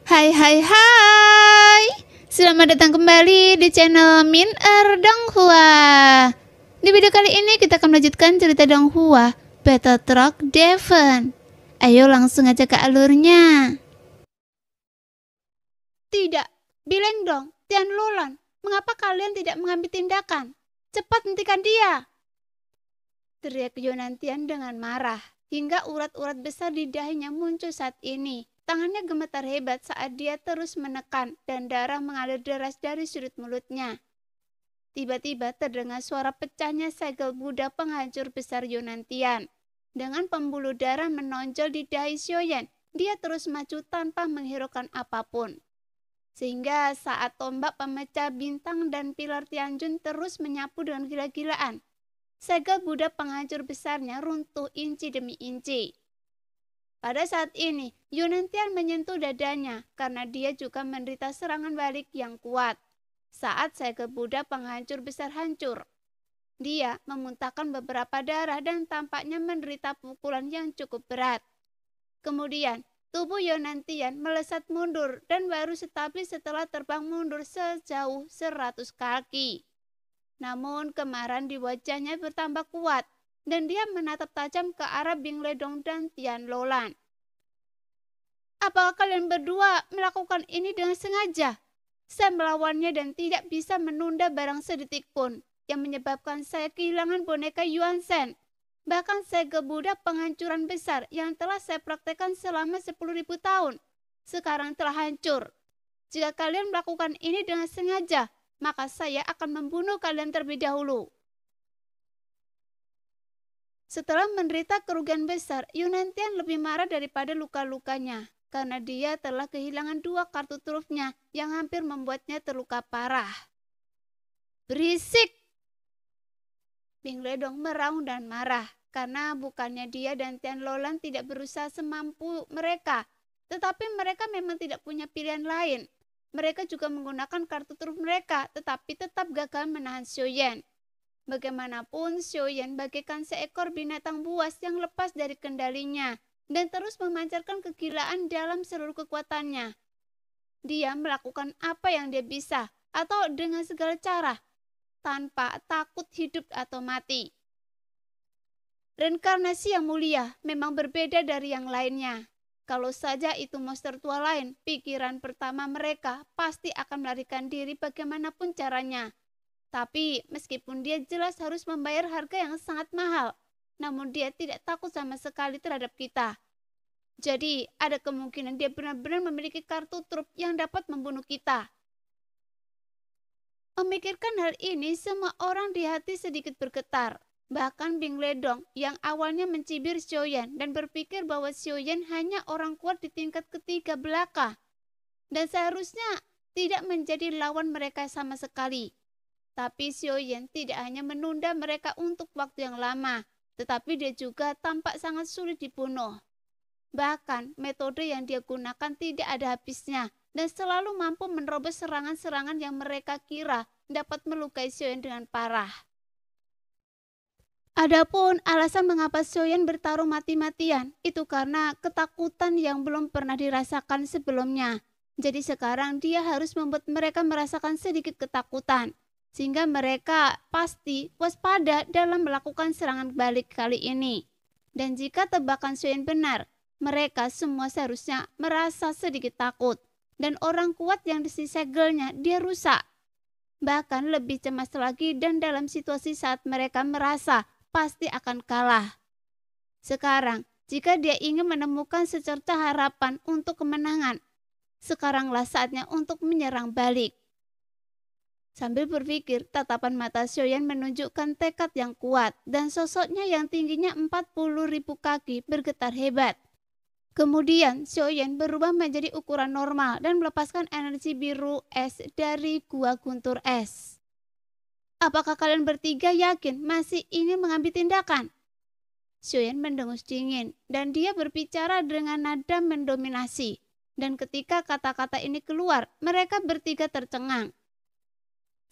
Hai hai hai. Selamat datang kembali di channel Min Donghua. Di video kali ini kita akan melanjutkan cerita Donghua Battle Truck Devon. Ayo langsung aja ke alurnya. Tidak, Bileng dong, Tian Lolan. Mengapa kalian tidak mengambil tindakan? Cepat hentikan dia! Teriak Yonantian dengan marah, hingga urat-urat besar di dahinya muncul saat ini. Tangannya gemetar hebat saat dia terus menekan dan darah mengalir deras dari sudut mulutnya. Tiba-tiba terdengar suara pecahnya segel Buddha penghancur besar Yonantian. Dengan pembuluh darah menonjol di dahi Xiaoyan, dia terus maju tanpa menghiraukan apapun. Sehingga saat tombak pemecah bintang dan pilar Tianjun terus menyapu dengan gila-gilaan, segel Buddha penghancur besarnya runtuh inci demi inci. Pada saat ini, Yonantian menyentuh dadanya karena dia juga menderita serangan balik yang kuat. Saat segel Buddha penghancur besar hancur, dia memuntahkan beberapa darah dan tampaknya menderita pukulan yang cukup berat. Kemudian, tubuh Yonantian melesat mundur dan baru stabil setelah terbang mundur sejauh 100 kaki. Namun kemarahan di wajahnya bertambah kuat dan dia menatap tajam ke arah Bing Ledong dan Tian Lolan. Apakah kalian berdua melakukan ini dengan sengaja? Saya melawannya dan tidak bisa menunda barang sedetik pun, yang menyebabkan saya kehilangan boneka Yuan Shen. Bahkan segel Buddha penghancuran besar yang telah saya praktekkan selama 10.000 tahun, sekarang telah hancur. Jika kalian melakukan ini dengan sengaja, maka saya akan membunuh kalian terlebih dahulu. Setelah menderita kerugian besar, Yonantian lebih marah daripada luka-lukanya, karena dia telah kehilangan 2 kartu trufnya yang hampir membuatnya terluka parah. Berisik! Bing Ledong meraung dan marah, karena bukannya dia dan Tian Lolan tidak berusaha semampu mereka, tetapi mereka memang tidak punya pilihan lain. Mereka juga menggunakan kartu truf mereka, tetapi tetap gagal menahan Xiaoyan. Bagaimanapun, Xiaoyan bagaikan seekor binatang buas yang lepas dari kendalinya dan terus memancarkan kegilaan dalam seluruh kekuatannya. Dia melakukan apa yang dia bisa atau dengan segala cara, tanpa takut hidup atau mati. Reinkarnasi yang mulia memang berbeda dari yang lainnya. Kalau saja itu monster tua lain, pikiran pertama mereka pasti akan melarikan diri bagaimanapun caranya. Tapi meskipun dia jelas harus membayar harga yang sangat mahal, namun dia tidak takut sama sekali terhadap kita. Jadi ada kemungkinan dia benar-benar memiliki kartu truf yang dapat membunuh kita. Memikirkan hal ini, semua orang di hati sedikit bergetar. Bahkan Bing Ledong yang awalnya mencibir Xiaoyan dan berpikir bahwa Xiaoyan hanya orang kuat di tingkat ketiga belaka dan seharusnya tidak menjadi lawan mereka sama sekali. Tapi Xiaoyan tidak hanya menunda mereka untuk waktu yang lama, tetapi dia juga tampak sangat sulit dibunuh. Bahkan metode yang dia gunakan tidak ada habisnya dan selalu mampu menerobos serangan-serangan yang mereka kira dapat melukai Xiaoyan dengan parah. Adapun alasan mengapa Xiaoyan bertarung mati-matian itu karena ketakutan yang belum pernah dirasakan sebelumnya. Jadi sekarang dia harus membuat mereka merasakan sedikit ketakutan, sehingga mereka pasti waspada dalam melakukan serangan balik kali ini. Dan jika tebakan Xiaoyan benar, mereka semua seharusnya merasa sedikit takut, dan orang kuat yang disegelnya dia rusak. Bahkan lebih cemas lagi dan dalam situasi saat mereka merasa pasti akan kalah. Sekarang, jika dia ingin menemukan secerca harapan untuk kemenangan, sekaranglah saatnya untuk menyerang balik. Sambil berpikir, tatapan mata Xiaoyan menunjukkan tekad yang kuat dan sosoknya yang tingginya 40.000 kaki bergetar hebat. Kemudian Xiaoyan berubah menjadi ukuran normal dan melepaskan energi biru es dari gua guntur es. Apakah kalian bertiga yakin masih ingin mengambil tindakan? Xiaoyan mendengus dingin dan dia berbicara dengan nada mendominasi. Dan ketika kata-kata ini keluar, mereka bertiga tercengang.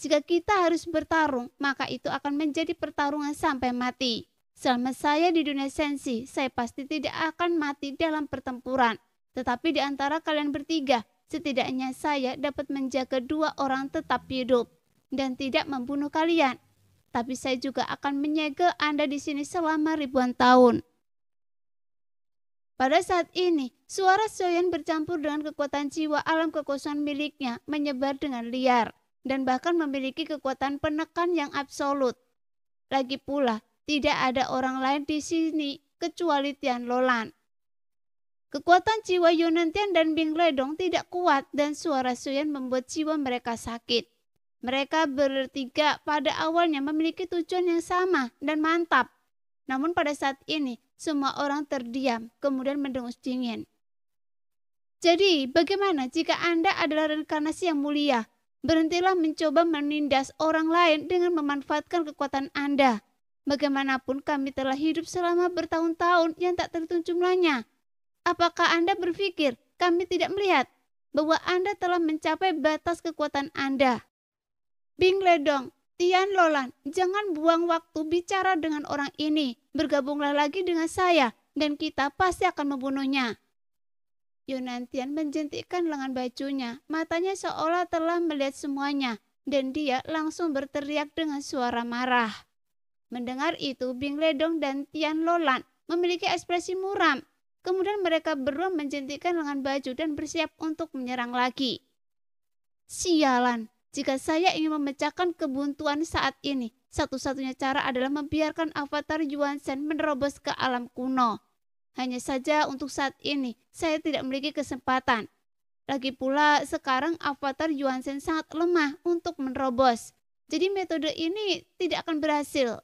Jika kita harus bertarung, maka itu akan menjadi pertarungan sampai mati. Selama saya di dunia sensi, saya pasti tidak akan mati dalam pertempuran. Tetapi di antara kalian bertiga, setidaknya saya dapat menjaga 2 orang tetap hidup dan tidak membunuh kalian. Tapi saya juga akan menyegel Anda di sini selama ribuan tahun." Pada saat ini, suara Soyen bercampur dengan kekuatan jiwa alam kekosongan miliknya menyebar dengan liar dan bahkan memiliki kekuatan penekan yang absolut. Lagi pula, tidak ada orang lain di sini kecuali Tian Lolan. Kekuatan jiwa Yunantian dan Bing Ledong tidak kuat dan suara Soyen membuat jiwa mereka sakit. Mereka bertiga pada awalnya memiliki tujuan yang sama dan mantap. Namun pada saat ini, semua orang terdiam, kemudian mendengus dingin. "Jadi, bagaimana jika Anda adalah reinkarnasi yang mulia? Berhentilah mencoba menindas orang lain dengan memanfaatkan kekuatan Anda. Bagaimanapun kami telah hidup selama bertahun-tahun yang tak terhitung jumlahnya. Apakah Anda berpikir kami tidak melihat bahwa Anda telah mencapai batas kekuatan Anda?" "Bing Ledong, Tian Lolan, jangan buang waktu bicara dengan orang ini. Bergabunglah lagi dengan saya dan kita pasti akan membunuhnya." Yunantian menjentikkan lengan bajunya, matanya seolah telah melihat semuanya, dan dia langsung berteriak dengan suara marah. Mendengar itu, Bing Ledong dan Tian Lolan memiliki ekspresi muram. Kemudian mereka berdua menjentikkan lengan baju dan bersiap untuk menyerang lagi. "Sialan, jika saya ingin memecahkan kebuntuan saat ini, satu-satunya cara adalah membiarkan avatar Yuan Shen menerobos ke alam kuno. Hanya saja untuk saat ini, saya tidak memiliki kesempatan. Lagi pula sekarang avatar Yuan Shen sangat lemah untuk menerobos. Jadi metode ini tidak akan berhasil."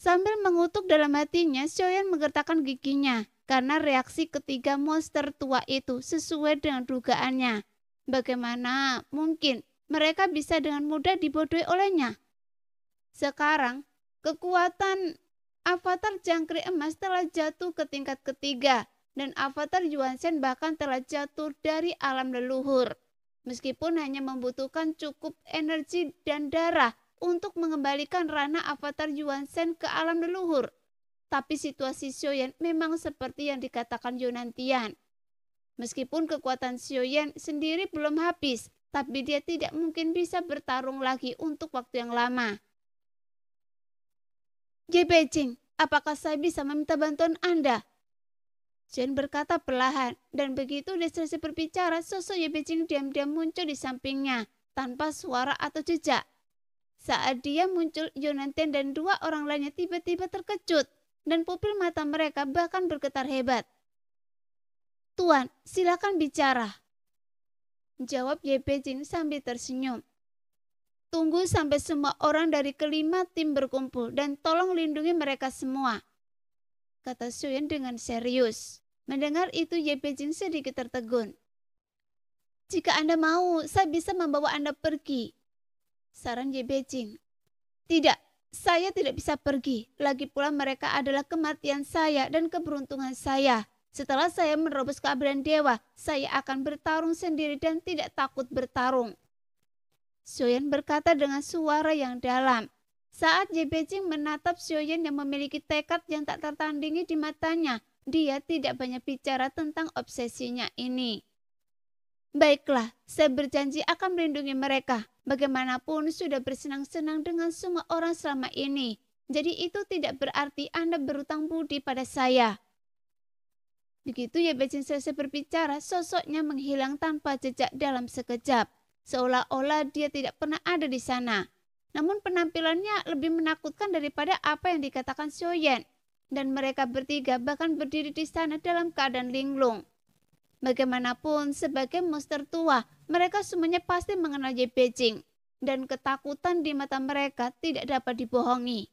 Sambil mengutuk dalam hatinya, Xiaoyan menggertakkan giginya karena reaksi ketiga monster tua itu sesuai dengan dugaannya. Bagaimana mungkin mereka bisa dengan mudah dibodohi olehnya? Sekarang, kekuatan avatar jangkrik emas telah jatuh ke tingkat ketiga dan avatar Yuan Shen bahkan telah jatuh dari alam leluhur. Meskipun hanya membutuhkan cukup energi dan darah untuk mengembalikan ranah avatar Yuan Shen ke alam leluhur. Tapi situasi Xiaoyan memang seperti yang dikatakan Yunantian. Meskipun kekuatan Xiaoyan sendiri belum habis, tapi dia tidak mungkin bisa bertarung lagi untuk waktu yang lama. "Ye Beijing, apakah saya bisa meminta bantuan Anda?" Xiaoyan berkata perlahan, dan begitu dia selesai berbicara, sosok Ye Beijing diam-diam muncul di sampingnya, tanpa suara atau jejak. Saat dia muncul, Yunantian dan 2 orang lainnya tiba-tiba terkejut, dan pupil mata mereka bahkan bergetar hebat. "Tuan, silakan bicara," jawab Ye Beijing sambil tersenyum. "Tunggu sampai semua orang dari kelima tim berkumpul dan tolong lindungi mereka semua," kata Xiaoyan dengan serius. Mendengar itu, Ye Beijing sedikit tertegun. "Jika Anda mau, saya bisa membawa Anda pergi," saran Ye Beijing. "Tidak, saya tidak bisa pergi. Lagi pula mereka adalah kematian saya dan keberuntungan saya. Setelah saya menerobos keabadian dewa, saya akan bertarung sendiri dan tidak takut bertarung," Xiaoyan berkata dengan suara yang dalam. Saat Ye Beijing menatap Xiaoyan yang memiliki tekad yang tak tertandingi di matanya, dia tidak banyak bicara tentang obsesinya ini. "Baiklah, saya berjanji akan melindungi mereka. Bagaimanapun sudah bersenang-senang dengan semua orang selama ini. Jadi itu tidak berarti Anda berutang budi pada saya." Begitu Ye Beijing selesai berbicara, sosoknya menghilang tanpa jejak dalam sekejap, seolah-olah dia tidak pernah ada di sana. Namun penampilannya lebih menakutkan daripada apa yang dikatakan Xiaoyan, dan mereka bertiga bahkan berdiri di sana dalam keadaan linglung. Bagaimanapun, sebagai monster tua, mereka semuanya pasti mengenal Ye Beijing, dan ketakutan di mata mereka tidak dapat dibohongi.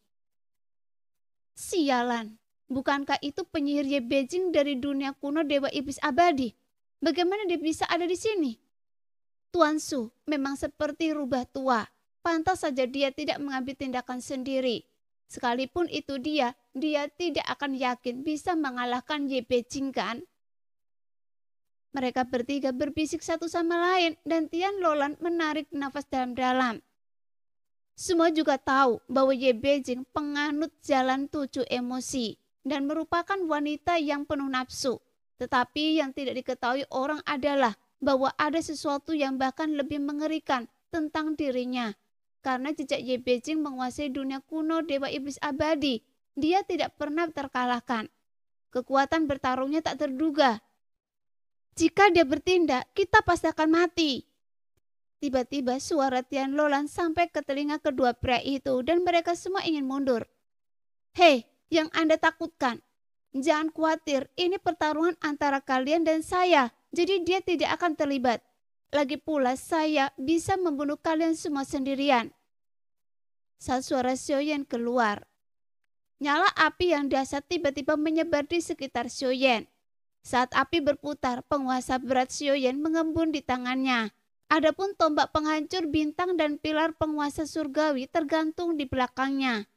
"Sialan, bukankah itu penyihir Ye Beijing dari dunia kuno Dewa Iblis Abadi? Bagaimana dia bisa ada di sini? Tuan Su memang seperti rubah tua. Pantas saja dia tidak mengambil tindakan sendiri. Sekalipun itu dia tidak akan yakin bisa mengalahkan Ye Beijing, kan?" Mereka bertiga berbisik satu sama lain dan Tian Lolan menarik nafas dalam-dalam. Semua juga tahu bahwa Ye Beijing penganut jalan 7 emosi dan merupakan wanita yang penuh nafsu. Tetapi yang tidak diketahui orang adalah bahwa ada sesuatu yang bahkan lebih mengerikan tentang dirinya. Karena jejak Ye Beijing menguasai dunia kuno dewa iblis abadi, dia tidak pernah terkalahkan. Kekuatan bertarungnya tak terduga. Jika dia bertindak, kita pasti akan mati. Tiba-tiba suara Tian Lolan sampai ke telinga kedua pria itu dan mereka semua ingin mundur. Hei, yang Anda takutkan. Jangan khawatir, ini pertarungan antara kalian dan saya, jadi dia tidak akan terlibat. Lagi pula saya bisa membunuh kalian semua sendirian. Saat suara Xiaoyan keluar, nyala api yang dahsyat tiba-tiba menyebar di sekitar Xiaoyan. Saat api berputar, penguasa berat Xiaoyan mengembun di tangannya. Adapun tombak penghancur bintang dan pilar penguasa surgawi tergantung di belakangnya.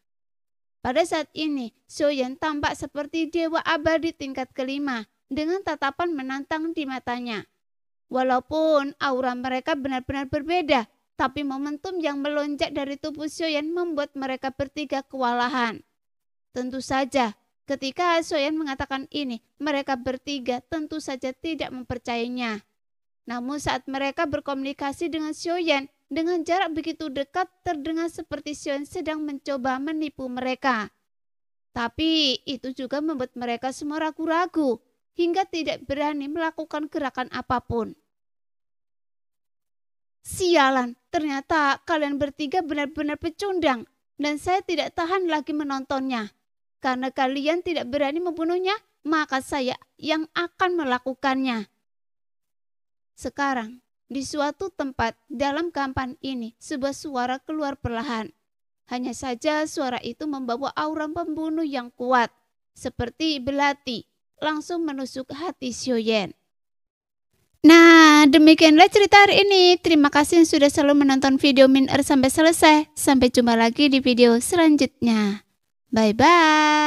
Pada saat ini, Xiaoyan tampak seperti dewa abadi tingkat kelima dengan tatapan menantang di matanya. Walaupun aura mereka benar-benar berbeda, tapi momentum yang melonjak dari tubuh Xiaoyan membuat mereka bertiga kewalahan. Tentu saja, ketika Xiaoyan mengatakan ini, mereka bertiga tentu saja tidak mempercayainya. Namun saat mereka berkomunikasi dengan Xiaoyan dengan jarak begitu dekat, terdengar seperti Xiaoyan sedang mencoba menipu mereka. Tapi itu juga membuat mereka semua ragu-ragu hingga tidak berani melakukan gerakan apapun. Sialan, ternyata kalian bertiga benar-benar pecundang dan saya tidak tahan lagi menontonnya. Karena kalian tidak berani membunuhnya, maka saya yang akan melakukannya. Sekarang, di suatu tempat dalam kampan ini, sebuah suara keluar perlahan. Hanya saja suara itu membawa aura pembunuh yang kuat, seperti belati, langsung menusuk hati Xiaoyan. Nah, demikianlah cerita hari ini. Terima kasih yang sudah selalu menonton video Min sampai selesai. Sampai jumpa lagi di video selanjutnya. Bye-bye.